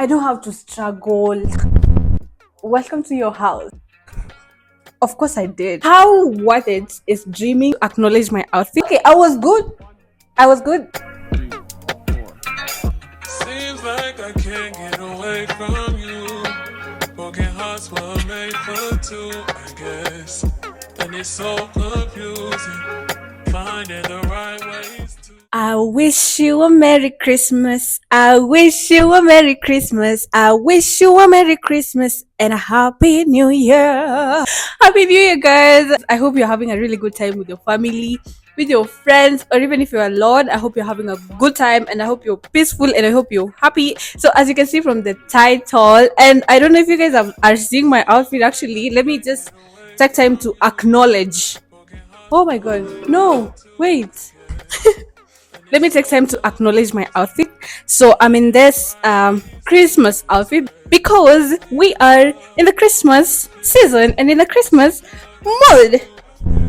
I don't have to struggle. Welcome to your house. Of course I did. How worth it is dreaming to acknowledge my outfit. Okay, I was good. I was good. Seems like I can't get away from you. Broken hearts were made for two, I guess. And it's so confusing. Finding the right ways to. I wish you a Merry Christmas. I wish you a Merry Christmas. I wish you a Merry Christmas and a Happy New Year. Happy New Year, guys. I hope you're having a really good time with your family, with your friends, or even if you're alone. I hope you're having a good time and I hope you're peaceful and I hope you're happy. So, as you can see from the title, and I don't know if you guys are seeing my outfit actually, let me just take time to acknowledge. Oh my god, no, wait. Let me take time to acknowledge my outfit. So I'm in this Christmas outfit because we are in the Christmas season and in the Christmas mood.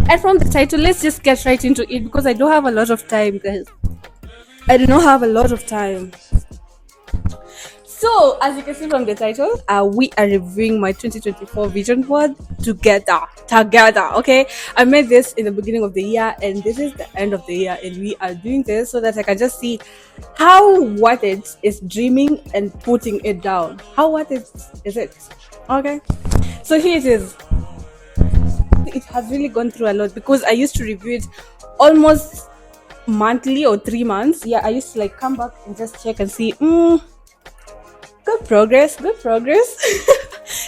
And from the title, let's just get right into it because I don't have a lot of time, guys. I do not have a lot of time. So, as you can see from the title, we are reviewing my 2024 vision board together. Together, okay? I made this in the beginning of the year, and this is the end of the year, and we are doing this so that I can just see how worth it is dreaming and putting it down. How worth it is it? Okay? So, here it is. It has really gone through a lot because I used to review it almost monthly or 3 months. Yeah, I used to like come back and just check and see, good progress, good progress.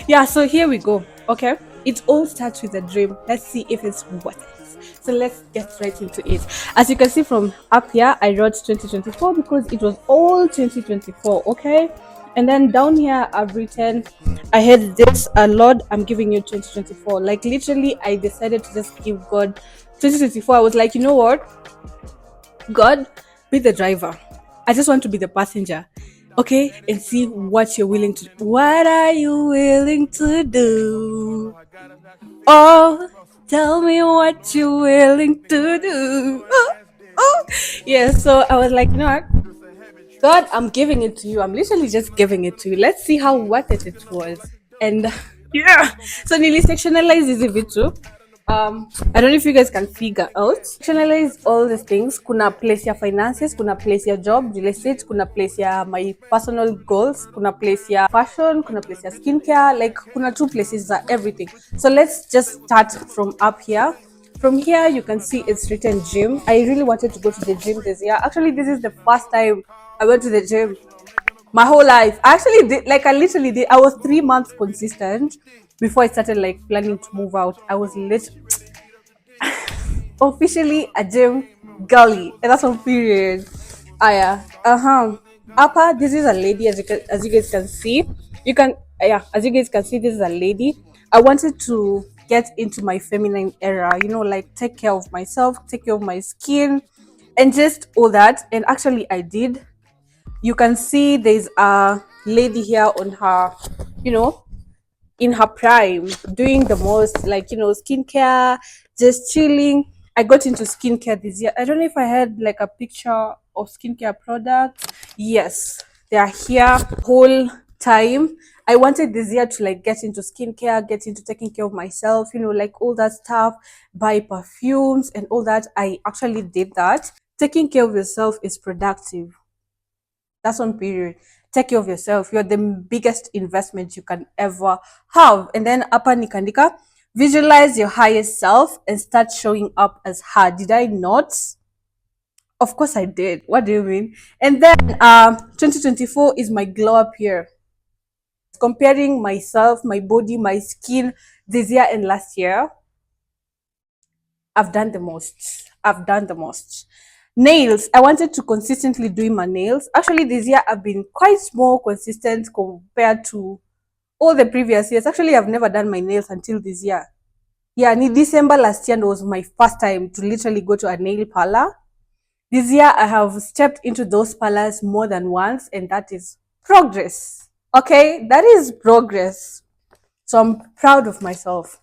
Yeah, so here we go. Okay, it all starts with a dream. Let's see if it's worth it. So let's get right into it. As you can see from up here, I wrote 2024 because it was all 2024. Okay, and then down here I've written, I had this, Lord, I'm giving you 2024. Like literally, I decided to just give God 2024. I was like, you know what, God, be the driver. I just want to be the passenger. Okay, and see what you're willing to do. What are you willing to do? Oh, tell me what you're willing to do. Oh. Yeah, so I was like, you know what? God, I'm giving it to you. I'm literally just giving it to you. Let's see how worth it was. And yeah, so nearly sectionalize is a bit too. I don't know if you guys can figure out. Sectionalize all these things. Kuna place your finances, kuna place your job, real estate, kuna place your my personal goals, kuna place your fashion, kuna place your skincare. Like kuna two places that everything. So let's just start from up here. From here, you can see it's written gym. I really wanted to go to the gym this year. Actually, this is the first time I went to the gym my whole life. I actually did, like, I literally did. I was 3 months consistent before I started, like, planning to move out. I was officially a gym girly. And that's on period. Yeah. Upper, this is a lady, as you guys can see. You can, yeah, as you guys can see, this is a lady. I wanted to get into my feminine era, you know, like take care of myself, take care of my skin, and just all that. And actually, I did. You can see there's a lady here on her, you know, in her prime, doing the most, like, you know, skincare, just chilling. I got into skincare this year. I don't know if I had like a picture of skincare products. Yes, they are here whole time. I wanted this year to like get into skincare, get into taking care of myself, you know, like all that stuff, buy perfumes and all that. I actually did that. Taking care of yourself is productive. That's one period. Take care of yourself. You're the biggest investment you can ever have. And then upper nikandika, visualize your highest self and start showing up as her. Did I not? Of course I did. What do you mean? And then 2024 is my glow up year. Comparing myself, my body, my skin this year and last year, I've done the most. I've done the most. Nails. I wanted to consistently do my nails. Actually, this year I've been quite more consistent compared to all the previous years. Actually, I've never done my nails until this year. Yeah, in December last year was my first time to literally go to a nail parlor. This year I have stepped into those parlors more than once, and that is progress. Okay, that is progress. So I'm proud of myself.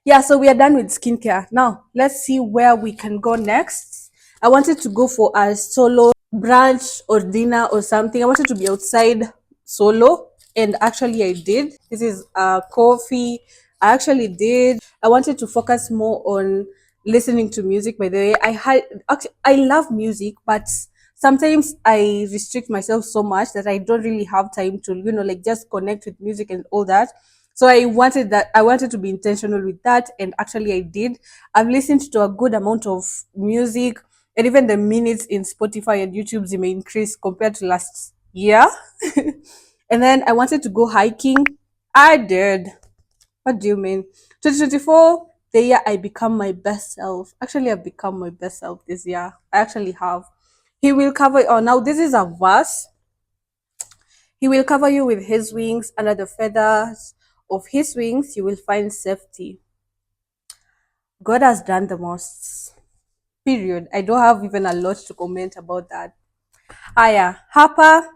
Yeah, so we are done with skincare. Now, let's see where we can go next. I wanted to go for a solo brunch or dinner or something. I wanted to be outside solo, and actually I did. This is coffee. I actually did. I wanted to focus more on listening to music. By the way, I love music, but sometimes I restrict myself so much that I don't really have time to, like, just connect with music and all that. So I wanted to be intentional with that, and actually I did. I've listened to a good amount of music, and even the minutes in Spotify and YouTube, they may increase compared to last year. And then I wanted to go hiking. I did. What do you mean? 2024, the year I become my best self. Actually, I've become my best self this year. I actually have. He will cover. Oh, now this is a verse. He will cover you with his wings. Under the feathers of his wings, you will find safety. God has done the most. Period. I don't have even a lot to comment about that. Aya, Harper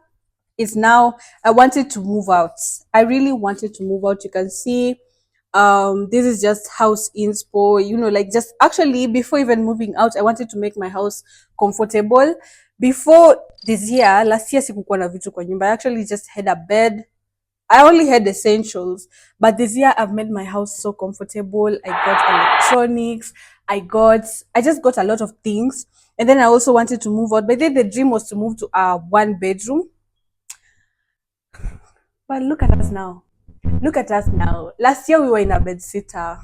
is now. I wanted to move out. I really wanted to move out. You can see, this is just house inspo. Like, just actually before even moving out, I wanted to make my house comfortable. Before this year, last year sikukuwa na vitu kwa nyumba. I actually just had a bed. I only had essentials, but this year I've made my house so comfortable. I got electronics. I just got a lot of things. And then I also wanted to move out. But then the dream was to move to a one bedroom. But look at us now. Look at us now. Last year we were in a bed sitter.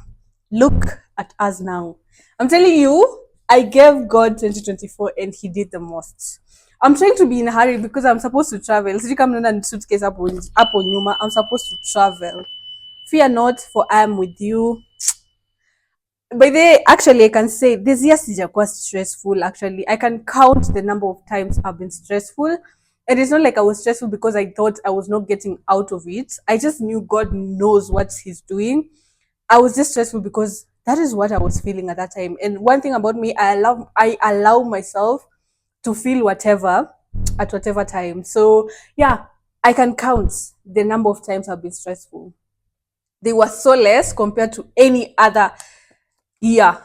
Look at us now. I'm telling you, I gave God 2024 and He did the most. I'm trying to be in a hurry because I'm supposed to travel. Sijui kama naona suitcase hapo nyuma. I'm supposed to travel. Fear not, for I am with you. By the way, actually, I can say this year sijakuwa stressful. Actually, I can count the number of times I've been stressful. And it's not like I was stressful because I thought I was not getting out of it. I just knew God knows what He's doing. I was just stressful because that is what I was feeling at that time. And one thing about me, I allow myself to feel whatever at whatever time. So yeah, I can count the number of times I've been stressful. They were so less compared to any other year.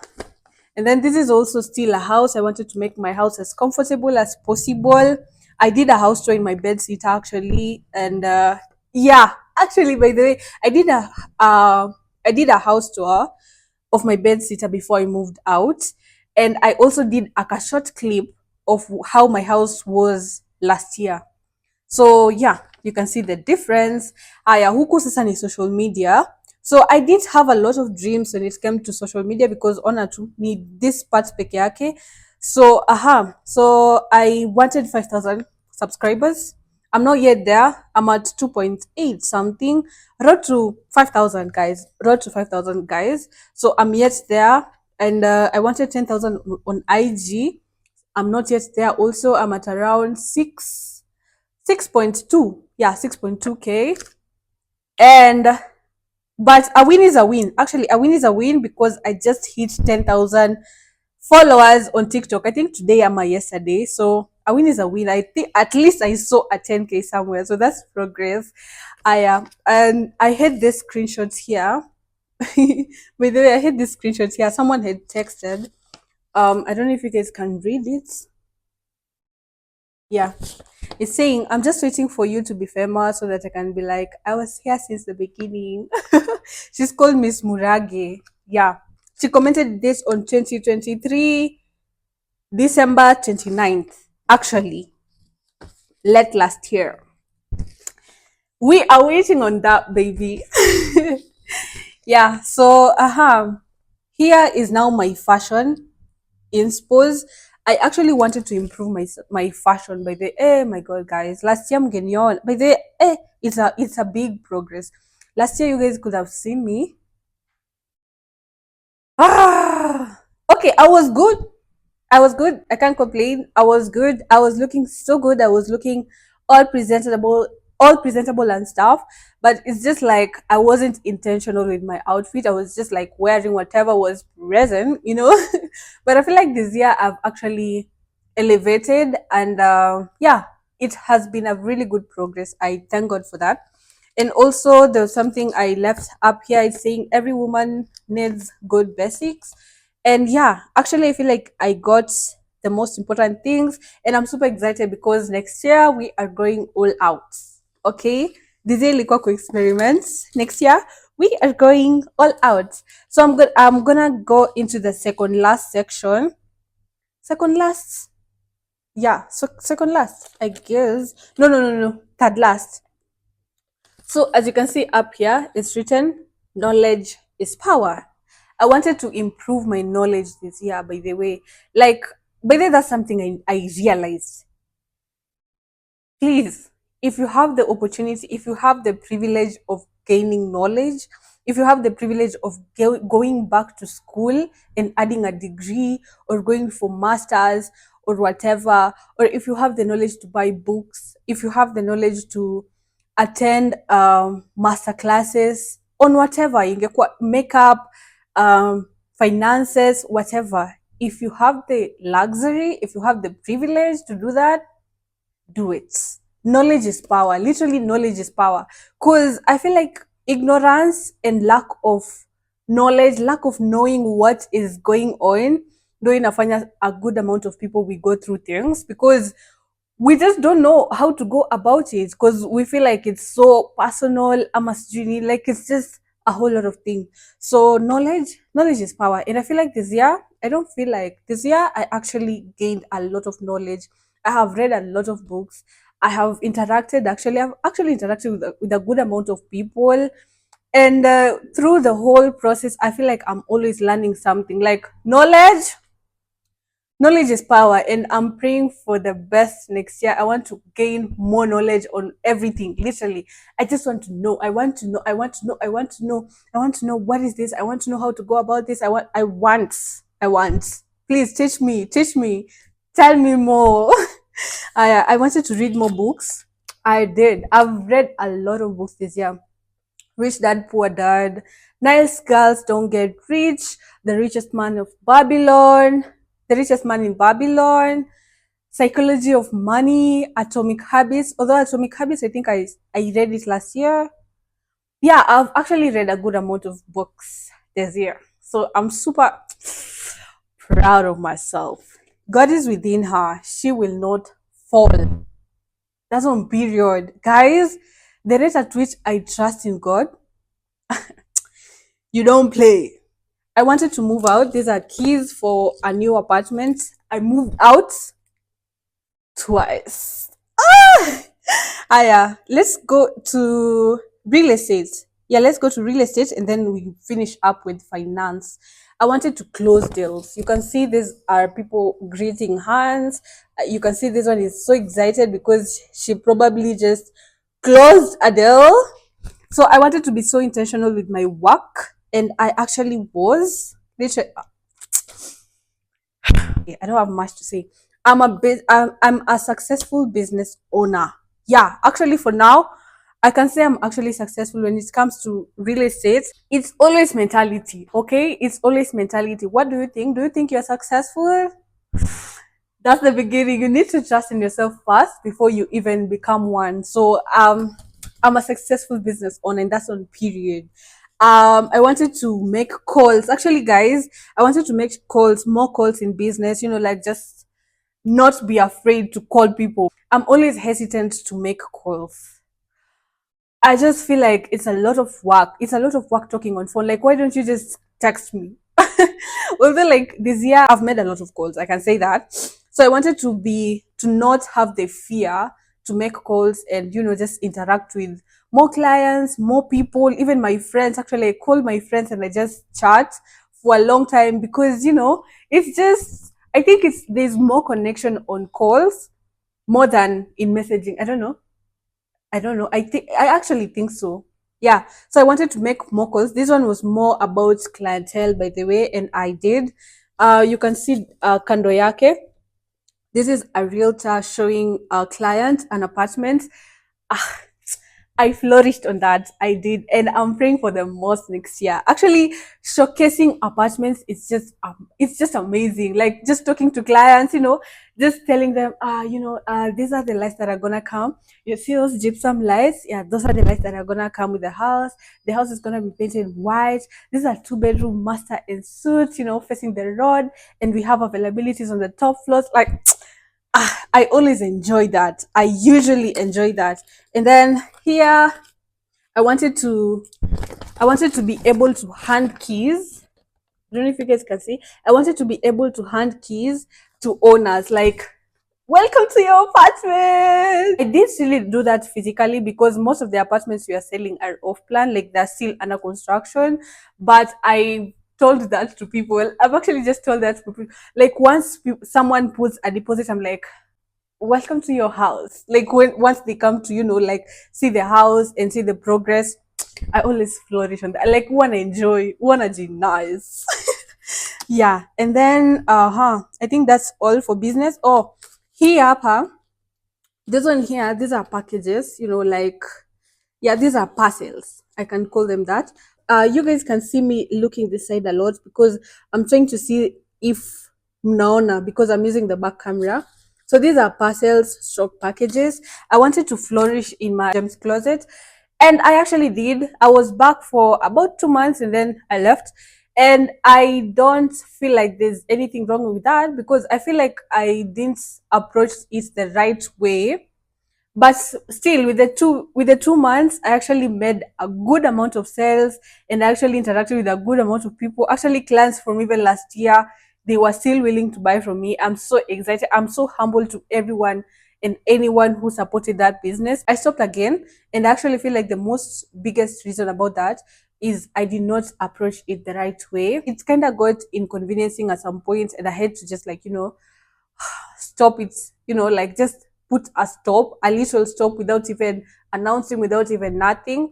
And then this is also still a house. I wanted to make my house as comfortable as possible. I did a house tour in my bed seat actually, and yeah, actually, by the way, uh, I did a house tour of my bed sitter before I moved out, and I also did a short clip of how my house was last year. So yeah, you can see the difference. Aya, huku sasa ni social media. So I didn't have a lot of dreams when it came to social media because ona tu ni this part peke yake. So so I wanted 5,000 subscribers. I'm not yet there. I'm at 2.8 something. Road to 5,000 guys. Road to 5,000 guys. So I'm yet there, and I wanted 10,000 on IG. I'm not yet there. Also, I'm at around 6.2, yeah, 6.2k. And but a win is a win. Actually, a win is a win because I just hit 10,000 followers on TikTok. I think today am my yesterday. So a win is a win. I think at least I saw a 10k somewhere. So that's progress. I am, and I had this screenshots here. By the way, I had this screenshots here. Someone had texted. I don't know if you guys can read it. Yeah. It's saying, I'm just waiting for you to be famous so that I can be like, I was here since the beginning. She's called Miss Murage. Yeah. She commented this on 2023, December 29th. Actually, late last year. We are waiting on that, baby. Yeah. So, here is now my fashion inspos. I actually wanted to improve my fashion by the, my god, guys. Last year mgenion by the, it's a big progress. Last year you guys could have seen me. Okay, I was good. I was good. I can't complain. I was good. I was looking so good. I was looking all presentable, all presentable and stuff. But it's just like I wasn't intentional with my outfit. I was just like wearing whatever was present. But I feel like this year I've actually elevated, and yeah, it has been a really good progress. I thank God for that. And also, there's something I left up here. It's saying every woman needs good basics. And yeah, actually, I feel like I got the most important things. And I'm super excited because next year we are going all out. Okay, DJ Likoko experiments. Next year, we are going all out. So I'm gonna go into the second last section. Second last, yeah. So second last, I guess. No, no, no, no. Third last. So as you can see up here, it's written knowledge is power. I wanted to improve my knowledge this year, by the way. Like, by the way, that's something I realized. Please, if you have the opportunity, if you have the privilege of gaining knowledge, if you have the privilege of going back to school and adding a degree or going for masters or whatever, or if you have the knowledge to buy books, if you have the knowledge to attend master classes on whatever, ingekuwa makeup, finances, whatever, if you have the luxury, if you have the privilege to do that, do it. Knowledge is power. Literally, knowledge is power. Because I feel like ignorance and lack of knowledge, lack of knowing what is going on, doing a good amount of people we go through things because we just don't know how to go about it because we feel like it's so personal, amasjuni, like it's just a whole lot of things. So knowledge is power. And I feel like this year, I don't feel like this year I actually gained a lot of knowledge. I have read a lot of books. I've actually interacted with a good amount of people. And through the whole process, I feel like I'm always learning something. Like knowledge is power, and I'm praying for the best next year. I want to gain more knowledge on everything. Literally, I just want to know. I want to know. I want to know. I want to know. I want to know what is this. I want to know how to go about this. I want. Please teach me. Teach me. Tell me more. I wanted to read more books. I did. I've read a lot of books this year. Rich Dad Poor Dad, Nice Girls Don't Get Rich, The Richest Man of Babylon, The Richest Man in Babylon, Psychology of Money, Atomic Habits. Although Atomic Habits, I think I read it last year. Yeah, I've actually read a good amount of books this year. So I'm super proud of myself. God is within her. She will not fall. That's on period. Guys, the rate at which I trust in God, you don't play. I wanted to move out. These are keys for a new apartment. I moved out twice. Yeah. Let's go to real estate. Yeah, let's go to real estate and then we finish up with finance. I wanted to close deals. You can see these are people greeting hands. You can see this one is so excited because she probably just closed a deal. So I wanted to be so intentional with my work, and I actually was. Literally, I don't have much to say. I'm a successful business owner. Yeah, actually, for now, I can say I'm actually successful when it comes to real estate. It's always mentality, okay? It's always mentality. What do you think? Do you think you're successful? That's the beginning. You need to trust in yourself first before you even become one. So I'm a successful business owner, and that's on period. I wanted to make calls. Actually, guys, I wanted to make calls, more calls in business, like just not be afraid to call people. I'm always hesitant to make calls. I just feel like it's a lot of work. It's a lot of work talking on phone. Like, why don't you just text me? Although, like this year, I've made a lot of calls. I can say that. So I wanted to not have the fear to make calls and just interact with more clients, more people, even my friends. Actually, I call my friends and I just chat for a long time because it's just I think there's more connection on calls more than in messaging. I don't know. I actually think so. Yeah. So I wanted to make more calls. This one was more about clientele, by the way, and I did. You can see kando yake. This is a realtor showing a client an apartment. Ah, I flourished on that. I did, and I'm praying for the most next year. Actually, showcasing apartments is just amazing. Like just talking to clients, just telling them, these are the lights that are gonna come. You see those gypsum lights? Yeah, those are the lights that are gonna come with the house. The house is gonna be painted white. These are two-bedroom master and suite, facing the road, and we have availabilities on the top floors. Like I always enjoy that. I usually enjoy that. And then here I wanted to I wanted to be able to hand keys. I don't know if you guys can see. I wanted to be able to hand keys to owners, like, welcome to your apartment. I didn't really do that physically because most of the apartments we are selling are off plan, like they're still under construction. But I told that to people. I've actually just told that to people. Like once someone puts a deposit, I'm like, welcome to your house. Like when once they come to, like see the house and see the progress, I always flourish on that. I like wanna enjoy, wanna be nice. Yeah. And then I think that's all for business. Oh, here, pa, this one here, these are packages, like, yeah, these are parcels. I can call them that. You guys can see me looking this side a lot because I'm trying to see if naona, because I'm using the back camera. So these are parcels, stroke packages. I wanted to flourish in my gems closet, and I actually did. I was back for about 2 months and then I left. And I don't feel like there's anything wrong with that because I feel like I didn't approach it the right way. But still, with the 2 months, I actually made a good amount of sales and I actually interacted with a good amount of people. Actually, clients from even last year, they were still willing to buy from me. I'm so excited. I'm so humble to everyone and anyone who supported that business. I stopped again, and I actually feel like the most biggest reason about that is I did not approach it the right way. It kind of got inconveniencing at some point, and I had to just, like, stop it, like just put a stop, a little stop, without even announcing, without even nothing,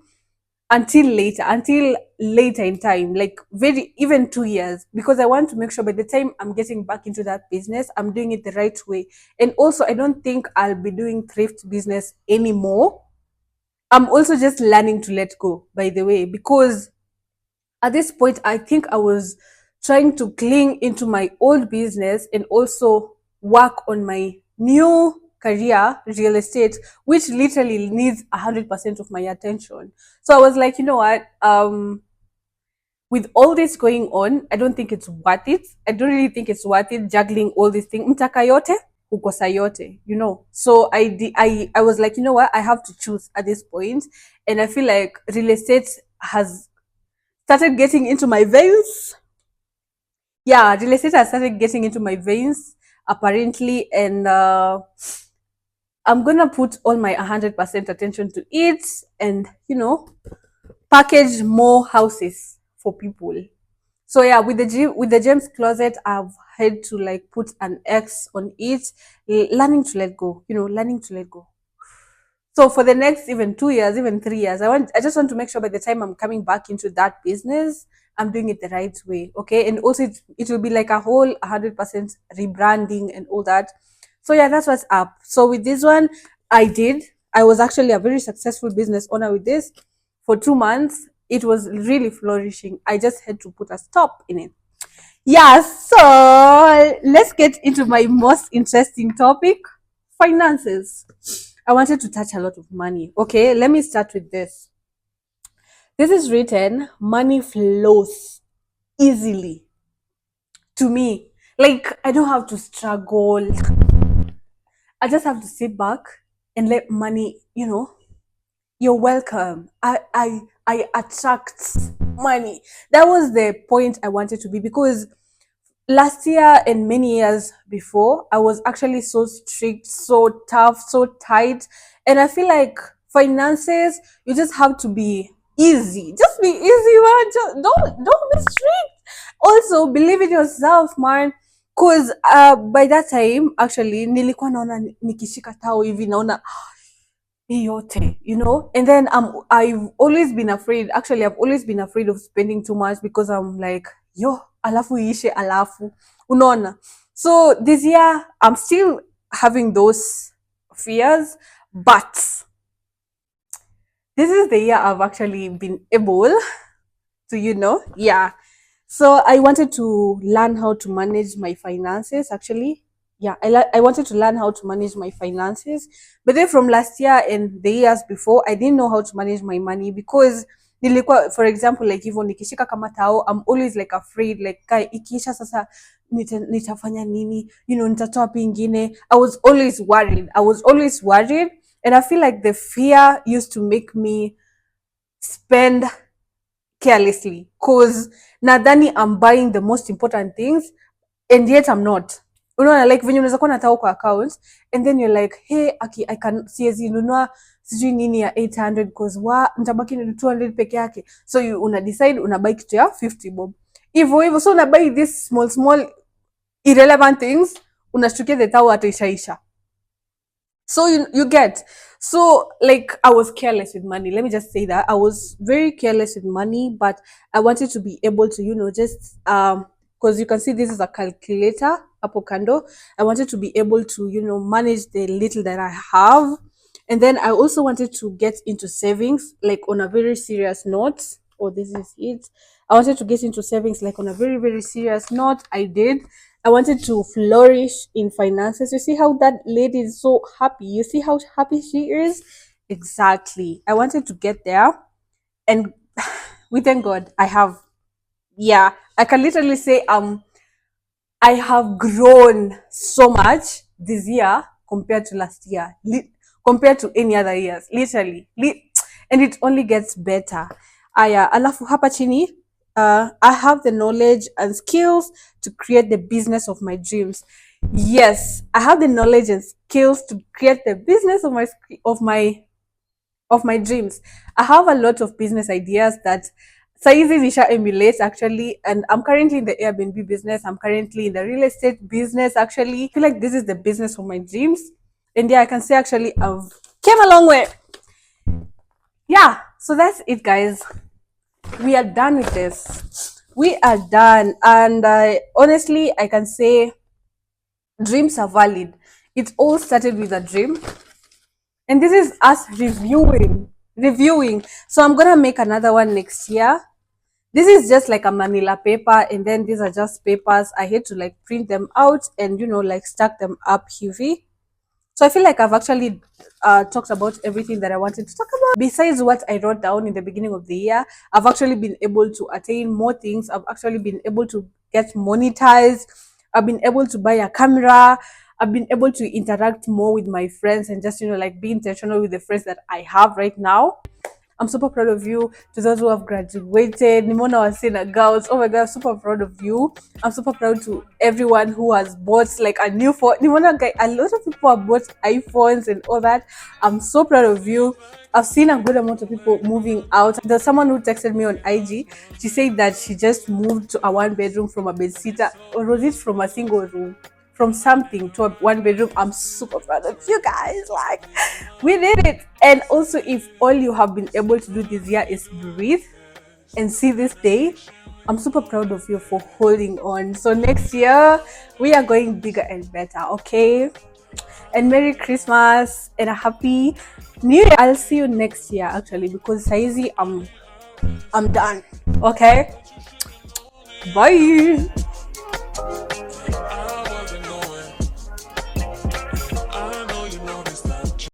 until later in time, like very even 2 years, because I want to make sure by the time I'm getting back into that business, I'm doing it the right way. And also, I don't think I'll be doing thrift business anymore. I'm also just learning to let go, by the way, because at this point, I think I was trying to cling into my old business and also work on my new career, real estate, which literally needs 100% of my attention. So I was like, you know what? With all this going on, I don't think it's worth it. I don't really think it's worth it juggling all these things. Mtaka yote, kukosa yote. So I was like, you know what? I have to choose at this point, and I feel like real estate has started getting into my veins. Yeah, real estate has started getting into my veins apparently, and I'm gonna put all my 100% attention to it, and package more houses for people. So yeah, with the gems closet, I've had to like put an X on it, learning to let go. Learning to let go. So for the next even 2 years, even 3 years, I just want to make sure by the time I'm coming back into that business, I'm doing it the right way. Okay. And also it will be like a whole 100% rebranding and all that. So yeah, that's what's up. So with this one, I was actually a very successful business owner with this for 2 months. It was really flourishing. I just had to put a stop in it. Yeah, so let's get into my most interesting topic, finances. I wanted to touch a lot of money. Okay, let me start with this. This is written: money flows easily to me. Like, I don't have to struggle. I just have to sit back and let money, you're welcome. I attract money. That was the point I wanted to be, because last year and many years before, I was actually so strict, so tough, so tight. And I feel like finances, you just have to be easy. Just be easy, man. Just don't be strict. Also, believe in yourself, man. Cause by that time, actually, nilikuwa naona nikishika tao hivi naona hii yote, and then I've always been afraid of spending too much, because I'm like, yo, alafu iishe, alafu unaona. So this year I'm still having those fears, but this is the year I've actually been able to, yeah. So I wanted to learn how to manage my finances, actually. Yeah, I wanted to learn how to manage my finances. But then from last year and the years before, I didn't know how to manage my money, because nilikuwa for example like hivyo nikishika kama tao, I'm always like afraid like kai ikiisha sasa nitafanya nini, nitatoa wapi ingine. I was always worried, and I feel like the fear used to make me spend carelessly, cause nadhani I'm buying the most important things and yet I'm not. Unaona like venye unaweza kuwa nataka kwa account and then you're like hey aki I can siezi nunua sijui nini ya 800 cause nitabaki na 200 peke yake, so una decide una buy kitu ya 50 bob hivyo hivyo, so una buy this small irrelevant things, unashtukia the tao ataishaisha. So you get, so like I was careless with money, let me just say that I was very careless with money, but I wanted to be able to just because you can see this is a calculator hapo kando. I wanted to be able to manage the little that I have, and then I also wanted to get into savings like on a very serious note. Oh, this is it. I wanted to get into savings like on a very very serious note. I did. I wanted to flourish in finances. You see how that lady is so happy? You see how happy she is? Exactly. I wanted to get there. And we thank God I have. Yeah, I can literally say I have grown so much this year compared to last year, compared to any other years, literally. And it only gets better. Aya, alafu hapa chini, I have the knowledge and skills to create the business of my dreams. Yes, I have the knowledge and skills to create the business of my dreams. I have a lot of business ideas that saizi nisha emulate actually, and I'm currently in the Airbnb business. I'm currently in the real estate business actually. I feel like this is the business of my dreams. And yeah, I can say actually I've came a long way. Yeah, so that's it guys. We are done with this. We are done. And honestly, I can say dreams are valid. It all started with a dream. And this is us reviewing. So I'm gonna make another one next year. This is just like a manila paper, and then these are just papers. I hate to like print them out and like stack them up heavy. So I feel like I've actually talked about everything that I wanted to talk about. Besides what I wrote down in the beginning of the year, I've actually been able to attain more things. I've actually been able to get monetized. I've been able to buy a camera. I've been able to interact more with my friends and just, like be intentional with the friends that I have right now. I'm super proud of you. To those who have graduated, Nimona was saying girls. Oh my god, I'm super proud of you. I'm super proud to everyone who has bought like a new phone. Nimona, a lot of people have bought iPhones and all that. I'm so proud of you. I've seen a good amount of people moving out. There's someone who texted me on IG. She said that she just moved to a one bedroom from a bed sitter, or was it from a single room? From something to a one bedroom. I'm super proud of you guys. Like, we did it. And also, if all you have been able to do this year is breathe and see this day, I'm super proud of you for holding on. So next year we are going bigger and better. Okay, and Merry Christmas and a Happy New Year. I'll see you next year actually, because saizi I'm done. Okay, bye.